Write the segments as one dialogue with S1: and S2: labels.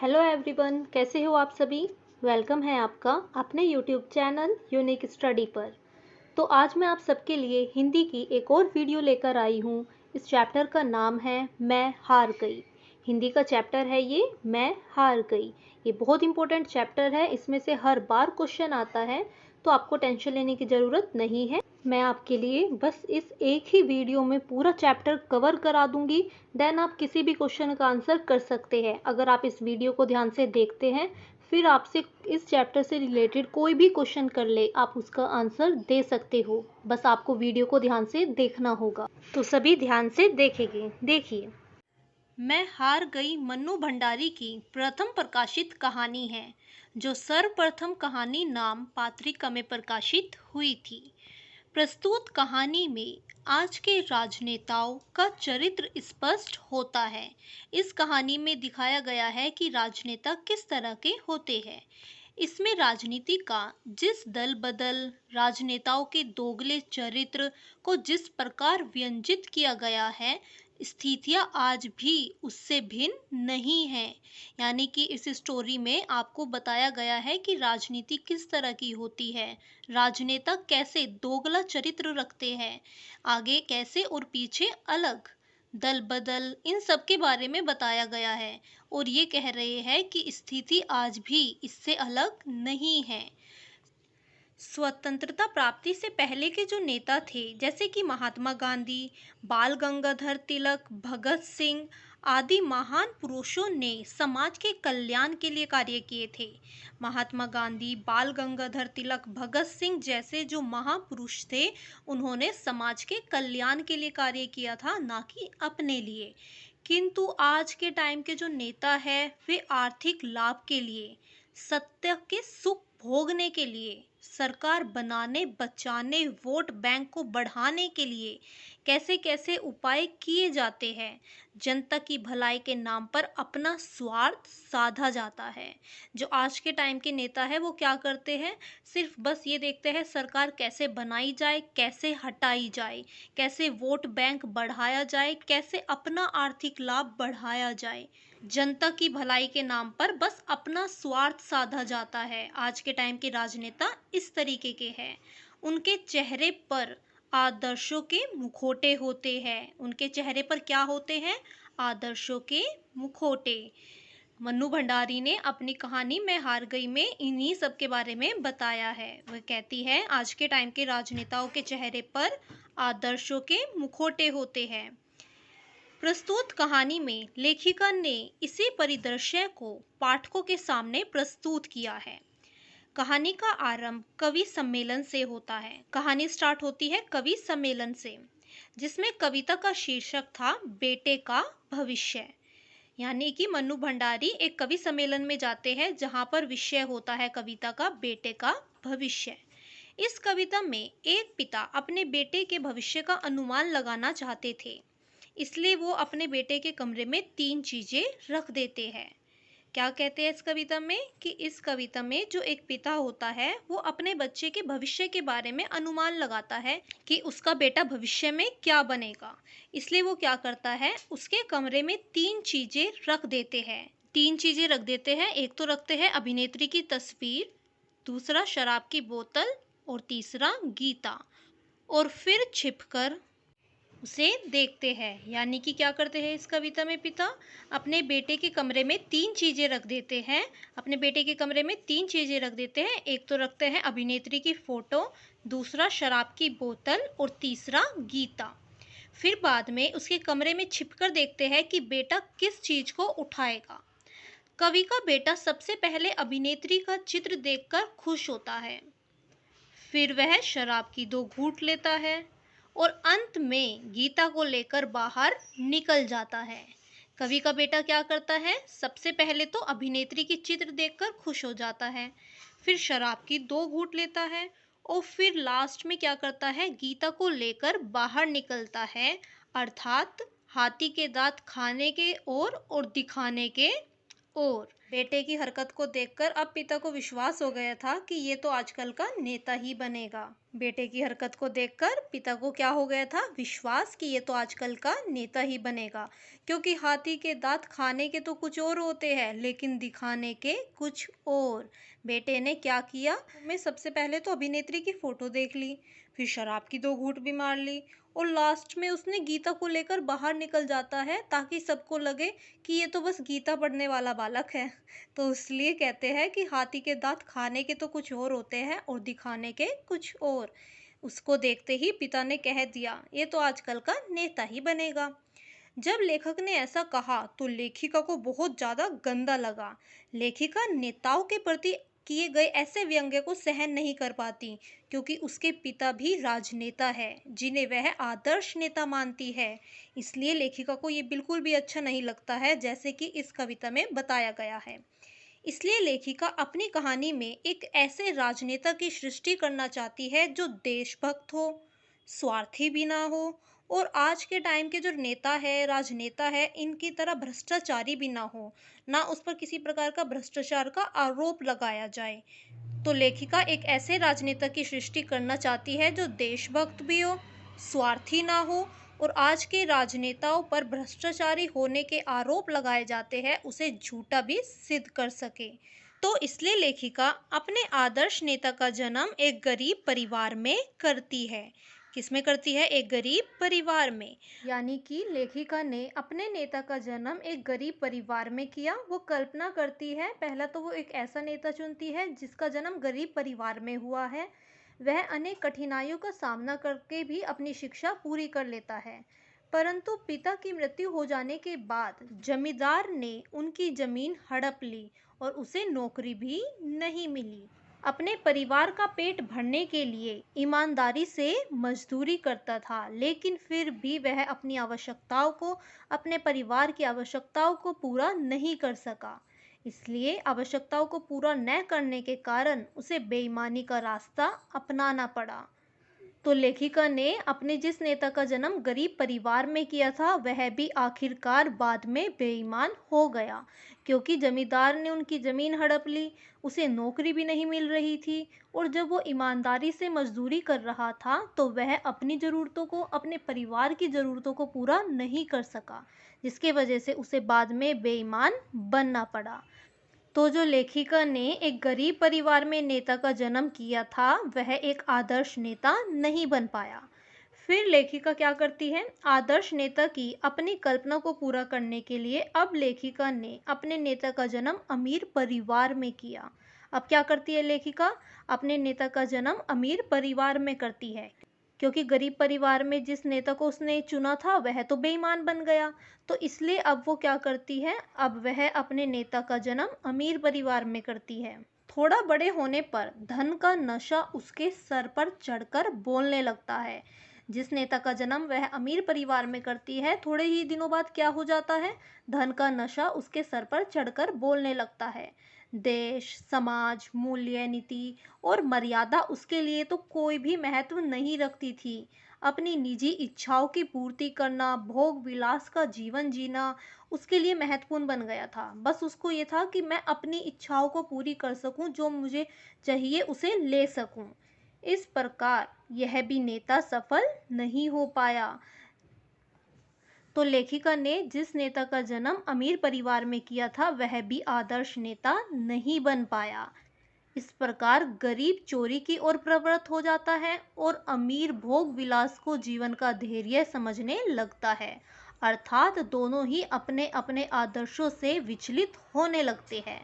S1: Hello everyone, कैसे हो आप सभी। वेलकम है आपका अपने यूट्यूब चैनल यूनिक स्टडी पर। तो आज मैं आप सबके लिए हिंदी की एक और वीडियो लेकर आई हूँ। इस चैप्टर का नाम है मैं हार गई। हिंदी का चैप्टर है ये, मैं हार गई। ये बहुत इंपॉर्टेंट चैप्टर है, इसमें से हर बार क्वेश्चन आता है, तो आपको टेंशन लेने की ज़रूरत नहीं है। मैं आपके लिए बस इस एक ही वीडियो में पूरा चैप्टर कवर करा दूंगी। देन आप किसी भी क्वेश्चन का आंसर कर सकते हैं। अगर आप इस वीडियो को ध्यान से देखते हैं, फिर आपसे इस चैप्टर से रिलेटेड कोई भी क्वेश्चन कर ले, आप उसका आंसर दे सकते हो। बस आपको वीडियो को ध्यान से देखना होगा। तो सभी ध्यान से देखेंगे। देखिए, मैं हार गई मन्नू भंडारी की प्रथम प्रकाशित कहानी है, जो सर्वप्रथम कहानी नाम पात्रिका में प्रकाशित हुई थी। प्रस्तुत कहानी में आज के राजनेताओं का चरित्र स्पष्ट होता है। इस कहानी में दिखाया गया है कि राजनेता किस तरह के होते हैं। इसमें राजनीति का जिस दल बदल, राजनेताओं के दोगले चरित्र को जिस प्रकार व्यंजित किया गया है, स्थितियां आज भी उससे भिन्न नहीं है। यानी कि इस स्टोरी में आपको बताया गया है कि राजनीति किस तरह की होती है, राजनेता कैसे दोगला चरित्र रखते हैं, आगे कैसे और पीछे अलग, दल बदल, इन सब के बारे में बताया गया है। और ये कह रहे हैं कि स्थिति आज भी इससे अलग नहीं है। स्वतंत्रता प्राप्ति से पहले के जो नेता थे, जैसे कि महात्मा गांधी, बाल गंगाधर तिलक, भगत सिंह आदि महान पुरुषों ने समाज के कल्याण के लिए कार्य किए थे। महात्मा गांधी, बाल गंगाधर तिलक, भगत सिंह जैसे जो महापुरुष थे, उन्होंने समाज के कल्याण के लिए कार्य किया था, ना कि अपने लिए। किंतु आज के टाइम के जो नेता है, वे आर्थिक लाभ के लिए, सत्य के सुख भोगने के लिए, सरकार बनाने बचाने, वोट बैंक को बढ़ाने के लिए कैसे कैसे उपाय किए जाते हैं। जनता की भलाई के नाम पर अपना स्वार्थ साधा जाता है। जो आज के टाइम के नेता है, वो क्या करते हैं, सिर्फ बस ये देखते हैं सरकार कैसे बनाई जाए, कैसे हटाई जाए, कैसे वोट बैंक बढ़ाया जाए, कैसे अपना आर्थिक लाभ बढ़ाया जाए। जनता की भलाई के नाम पर बस अपना स्वार्थ साधा जाता है। आज के टाइम के राजनेता इस तरीके के हैं। उनके चेहरे पर आदर्शों के मुखौटे होते हैं। उनके चेहरे पर क्या होते हैं, आदर्शों के मुखौटे। मन्नू भंडारी ने अपनी कहानी मैं हार गई में इन्हीं सब के बारे में बताया है। वह कहती है आज के टाइम के राजनेताओं के चेहरे पर आदर्शों के मुखौटे होते हैं। प्रस्तुत कहानी में लेखिका ने इसी परिदृश्य को पाठकों के सामने प्रस्तुत किया है। कहानी का आरंभ कवि सम्मेलन से होता है। कहानी स्टार्ट होती है कवि सम्मेलन से, जिसमें कविता का शीर्षक था बेटे का भविष्य। यानी कि मन्नू भंडारी एक कवि सम्मेलन में जाते हैं, जहां पर विषय होता है कविता का बेटे का भविष्य। इस कविता में एक पिता अपने बेटे के भविष्य का अनुमान लगाना चाहते थे, इसलिए वो अपने बेटे के कमरे में 3 चीजें रख देते हैं। क्या कहते हैं इस कविता में, कि इस कविता में जो एक पिता होता है, वो अपने बच्चे के भविष्य के बारे में अनुमान लगाता है कि उसका बेटा भविष्य में क्या बनेगा। इसलिए वो क्या करता है, उसके कमरे में 3 चीजें रख देते हैं। 3 चीजें रख देते हैं। एक तो रखते हैं अभिनेत्री की तस्वीर, दूसरा शराब की बोतल और तीसरा गीता। और फिर छिपकर उसे देखते हैं। यानी कि क्या करते हैं इस कविता में, पिता अपने बेटे के कमरे में 3 चीजें रख देते हैं। अपने बेटे के कमरे में 3 चीजें रख देते हैं। एक तो रखते हैं अभिनेत्री की फोटो, दूसरा शराब की बोतल और तीसरा गीता। फिर बाद में उसके कमरे में छिपकर देखते हैं कि बेटा किस चीज को उठाएगा। कवि का बेटा सबसे पहले अभिनेत्री का चित्र देखकर खुश होता है, फिर वह शराब की 2 घूंट लेता है और अंत में गीता को लेकर बाहर निकल जाता है। कवि का बेटा क्या करता है, सबसे पहले तो अभिनेत्री की चित्र देखकर खुश हो जाता है, फिर शराब की 2 घूंट लेता है और फिर लास्ट में क्या करता है, गीता को लेकर बाहर निकलता है। अर्थात हाथी के दांत खाने के और दिखाने के और बेटे की हरकत को देखकर अब पिता को विश्वास हो गया था कि ये तो आजकल का नेता ही बनेगा। बेटे की हरकत को देखकर पिता को क्या हो गया था, विश्वास कि ये तो आजकल का नेता ही बनेगा, क्योंकि हाथी के दांत खाने के तो कुछ और होते हैं लेकिन दिखाने के कुछ और। बेटे ने क्या किया, मैं सबसे पहले तो अभिनेत्री की फोटो देख ली, फिर शराब की दो घूंट भी मार ली, और लास्ट में उसने गीता को लेकर बाहर निकल जाता है ताकि सबको लगे कि ये तो बस गीता पढ़ने वाला बालक है। तो इसलिए कहते हैं कि हाथी के दांत खाने के तो कुछ और होते हैं और दिखाने के कुछ और। उसको देखते ही पिता ने कह दिया, ये तो आजकल का नेता ही बनेगा। जब लेखक ने ऐसा कहा तो लेखिका को बहुत ज्यादा गंदा लगा। लेखिका नेताओं के प्रति किए गए ऐसे व्यंग्य को सहन नहीं कर पाती, क्योंकि उसके पिता भी राजनेता है जिन्हें वह आदर्श नेता मानती है। इसलिए लेखिका को ये बिल्कुल भी अच्छा नहीं लगता है, जैसे कि इस कविता में बताया गया है। इसलिए लेखिका अपनी कहानी में एक ऐसे राजनेता की सृष्टि करना चाहती है जो देशभक्त हो, स्वार्थी भी ना हो, और आज के टाइम के जो नेता है, राजनेता है, इनकी तरह भ्रष्टाचारी भी ना हो, ना उस पर किसी प्रकार का भ्रष्टाचार का आरोप लगाया जाए। तो लेखिका एक ऐसे राजनेता की सृष्टि करना चाहती है जो देशभक्त भी हो, स्वार्थी ना हो, और आज के राजनेताओं पर भ्रष्टाचारी होने के आरोप लगाए जाते हैं उसे झूठा भी सिद्ध कर सके। तो इसलिए लेखिका अपने आदर्श नेता का जन्म एक गरीब परिवार में करती है। किसमें करती है, एक गरीब परिवार में। यानी कि लेखिका ने अपने नेता का जन्म एक गरीब परिवार में किया। वो कल्पना करती है, पहला तो वो एक ऐसा नेता चुनती है जिसका जन्म गरीब परिवार में हुआ है। वह अनेक कठिनाइयों का सामना करके भी अपनी शिक्षा पूरी कर लेता है, परंतु पिता की मृत्यु हो जाने के बाद जमींदार ने उनकी जमीन हड़प ली और उसे नौकरी भी नहीं मिली। अपने परिवार का पेट भरने के लिए ईमानदारी से मजदूरी करता था, लेकिन फिर भी वह अपनी आवश्यकताओं को, अपने परिवार की आवश्यकताओं को पूरा नहीं कर सका। इसलिए आवश्यकताओं को पूरा न करने के कारण उसे बेईमानी का रास्ता अपनाना पड़ा। तो लेखिका ने अपने जिस नेता का जन्म गरीब परिवार में किया था वह भी आखिरकार बाद में बेईमान हो गया, क्योंकि जमींदार ने उनकी जमीन हड़प ली, उसे नौकरी भी नहीं मिल रही थी, और जब वो ईमानदारी से मजदूरी कर रहा था तो वह अपनी ज़रूरतों को, अपने परिवार की ज़रूरतों को पूरा नहीं कर सका, जिसके वजह से उसे बाद में बेईमान बनना पड़ा। तो जो लेखिका ने एक गरीब परिवार में नेता का जन्म किया था वह एक आदर्श नेता नहीं बन पाया। फिर लेखिका क्या करती है, आदर्श नेता की अपनी कल्पना को पूरा करने के लिए अब लेखिका ने अपने नेता का जन्म अमीर परिवार में किया। अब क्या करती है लेखिका, अपने नेता का जन्म अमीर परिवार में करती है, क्योंकि गरीब परिवार में जिस नेता को उसने चुना था वह तो बेईमान बन गया। तो इसलिए अब वो क्या करती है, अब वह अपने नेता का जन्म अमीर परिवार में करती है। थोड़ा बड़े होने पर धन का नशा उसके सर पर चढ़कर बोलने लगता है। जिस नेता का जन्म वह अमीर परिवार में करती है, थोड़े ही दिनों बाद क्या हो जाता है, धन का नशा उसके सर पर चढ़कर बोलने लगता है। देश, समाज, मूल्य, नीति और मर्यादा उसके लिए तो कोई भी महत्व नहीं रखती थी। अपनी निजी इच्छाओं की पूर्ति करना, भोग विलास का जीवन जीना उसके लिए महत्वपूर्ण बन गया था। बस उसको ये था कि मैं अपनी इच्छाओं को पूरी कर सकूं, जो मुझे चाहिए उसे ले सकूं। इस प्रकार यह भी नेता सफल नहीं हो पाया। तो लेखिका ने जिस नेता का जन्म अमीर परिवार में किया था वह भी आदर्श नेता नहीं बन पाया। इस प्रकार गरीब चोरी की ओर प्रवृत्त हो जाता है और अमीर भोग विलास को जीवन का ध्येय समझने लगता है। अर्थात दोनों ही अपने अपने आदर्शों से विचलित होने लगते हैं।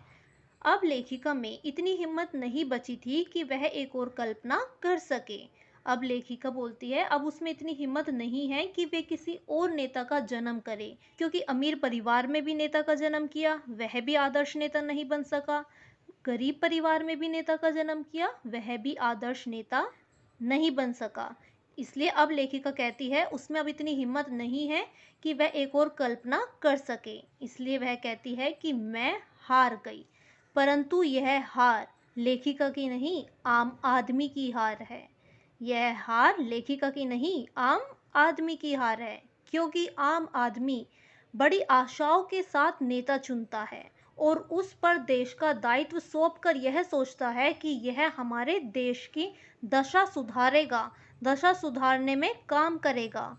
S1: अब लेखिका में इतनी हिम्मत नहीं बची थी कि वह एक और कल्पना कर सके। अब लेखिका बोलती है अब उसमें इतनी हिम्मत नहीं है कि वे किसी और नेता का जन्म करे, क्योंकि अमीर परिवार में भी नेता का जन्म किया वह भी आदर्श नेता नहीं बन सका, गरीब परिवार में भी नेता का जन्म किया वह भी आदर्श नेता नहीं बन सका। इसलिए अब लेखिका कहती है उसमें अब इतनी हिम्मत नहीं है कि वह एक और कल्पना कर सके, इसलिए वह कहती है कि मैं हार गई। परंतु यह हार लेखिका की नहीं, आम आदमी की हार है। यह हार लेखिका की नहीं, आम आदमी की हार है, क्योंकि आम आदमी बड़ी आशाओं के साथ नेता चुनता है और उस पर देश का दायित्व सौंप कर यह सोचता है कि यह हमारे देश की दशा सुधारेगा, दशा सुधारने में काम करेगा।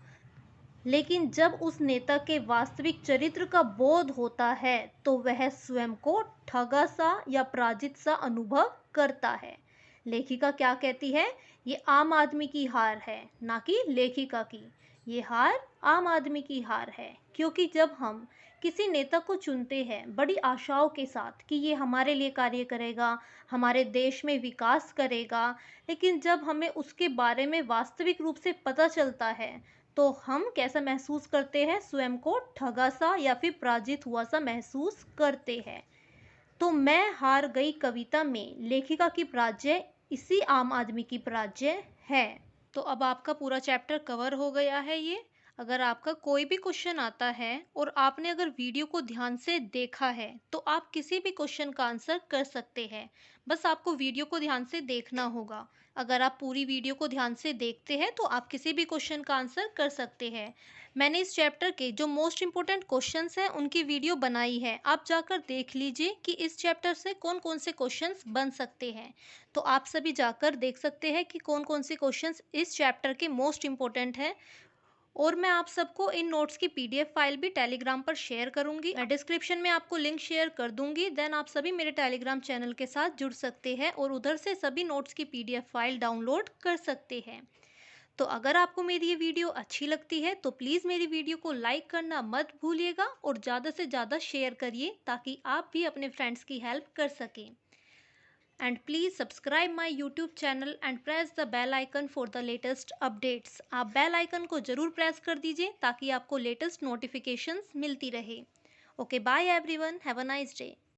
S1: लेकिन जब उस नेता के वास्तविक चरित्र का बोध होता है तो वह स्वयं को ठगा सा या पराजित सा अनुभव करता है। लेखिका क्या कहती है? ये आम आदमी की हार है, ना कि लेखिका की। ये हार आम आदमी की हार है, क्योंकि जब हम किसी नेता को चुनते हैं बड़ी आशाओं के साथ कि ये हमारे लिए कार्य करेगा, हमारे देश में विकास करेगा, लेकिन जब हमें उसके बारे में वास्तविक रूप से पता चलता है तो हम कैसा महसूस करते हैं? स्वयं को ठगा सा या फिर पराजित हुआ सा महसूस करते हैं। तो मैं हार गई कविता में लेखिका की पराजय इसी आम आदमी की पराजय है। तो अब आपका पूरा चैप्टर कवर हो गया है ये। अगर आपका कोई भी क्वेश्चन आता है और आपने अगर वीडियो को ध्यान से देखा है तो आप किसी भी क्वेश्चन का आंसर कर सकते हैं। बस आपको वीडियो को ध्यान से देखना होगा। अगर आप पूरी वीडियो को ध्यान से देखते हैं तो आप किसी भी क्वेश्चन का आंसर कर सकते हैं। मैंने इस चैप्टर के जो मोस्ट इम्पोर्टेंट क्वेश्चंस हैं उनकी वीडियो बनाई है, आप जाकर देख लीजिए कि इस चैप्टर से कौन कौन से क्वेश्चंस बन सकते हैं। तो आप सभी जाकर देख सकते हैं कि कौन कौन से क्वेश्चंस इस चैप्टर के मोस्ट इम्पोर्टेंट हैं। और मैं आप सबको इन नोट्स की पीडीएफ फाइल भी टेलीग्राम पर शेयर करूंगी। मैं डिस्क्रिप्शन में आपको लिंक शेयर कर दूंगी। देन आप सभी मेरे टेलीग्राम चैनल के साथ जुड़ सकते हैं और उधर से सभी नोट्स की पीडीएफ फाइल डाउनलोड कर सकते हैं। तो अगर आपको मेरी ये वीडियो अच्छी लगती है तो प्लीज़ मेरी वीडियो को लाइक करना मत भूलिएगा और ज़्यादा से ज़्यादा शेयर करिए ताकि आप भी अपने फ्रेंड्स की हेल्प कर सकें। And please subscribe my YouTube channel and press the bell icon for the latest updates. आप बेल आइकन को ज़रूर प्रेस कर दीजिए ताकि आपको लेटेस्ट नोटिफिकेशंस मिलती रहे। Okay, bye everyone, have a nice day.